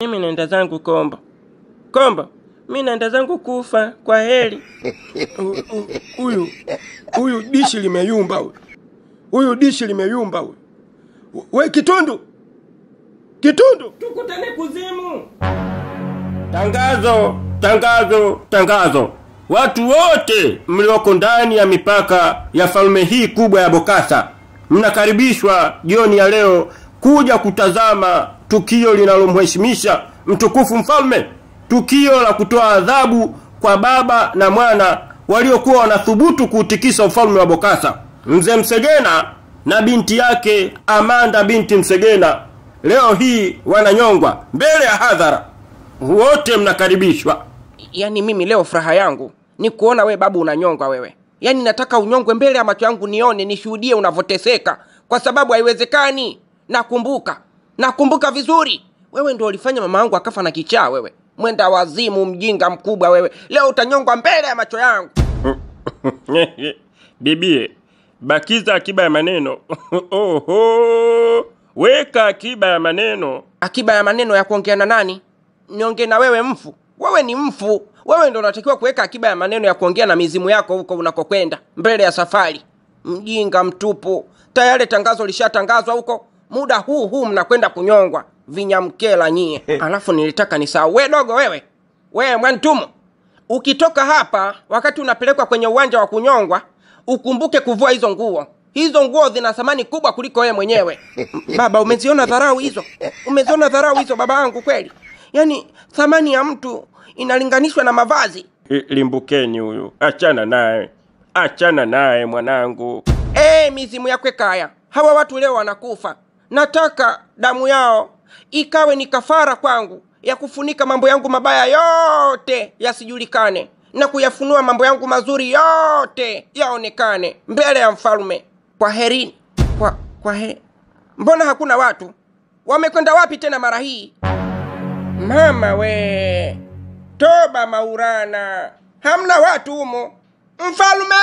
Mimi naenda zangu Kombo. Kombo, mimi naenda zangu kufa. Kwa heri. Huyu dishi limeyumba huyu. Huyu dishi limeyumba huyu. We Kitundu. Kitundu, Tukutane kuzimu. Tangazo. Watu wote mlioko ndani ya mipaka ya falme hii kubwa ya Bokasa, mnakaribishwa jioni ya leo kuja kutazama tukio linalomheshimisha mtukufu mfalme, tukio la kutoa adhabu kwa baba na mwana waliokuwa wanathubutu kuutikisa ufalme wa Bokasa. Mzee Msegena na binti yake Amanda binti Msegena leo hii wananyongwa mbele ya hadhara. Wote mnakaribishwa. Yaani mimi leo furaha yangu ni kuona we babu unanyongwa wewe. Yaani nataka unyongwe mbele ya macho yangu nione, nishuhudie unavoteseka, kwa sababu haiwezekani. Nakumbuka vizuri. Wewe ndio ulifanya mama yangu akafa na kichaa wewe. Mwenda wazimu, mjinga mkubwa wewe. Leo utanyongwa mbele ya macho yangu. Bibie, bakiza akiba ya maneno. Oho, weka akiba ya maneno. Akiba ya maneno ya kuongea na nani? Niongee na wewe mfu? Wewe ni mfu. Wewe ndio unatakiwa kuweka akiba ya maneno ya kuongea na mizimu yako huko unakokwenda mbele ya safari. Mjinga mtupu. Tayari tangazo lishatangazwa huko. Muda huu mnakwenda kunyongwa. Vinyamkela nyie. Alafu nilitaka nisahau. We dogo wewe. Wewe Mwantumu. Ukitoka hapa wakati unapelekwa kwenye uwanja wa kunyongwa, ukumbuke kuvua hizo nguo. Hizo nguo zina thamani kubwa kuliko wewe mwenyewe. Baba, umeziona dharau hizo? Umeziona dharau hizo baba yangu kweli? Yaani thamani ya mtu inalinganishwa na mavazi. Limbukeni huyu. Achana naye mwanangu. Mizimu yakwe kaya. Hawa watu leo wanakufa. Nataka damu yao ikawe ni kafara kwangu ya kufunika mambo yangu mabaya yote yasijulikane, na kuyafunua mambo yangu mazuri yote yaonekane mbele ya mfalme. Kwa herini. Mbona hakuna watu? Wamekwenda wapi tena mara hii? Mama we. Toba Maurana. Hamna watu humo. Mfalme!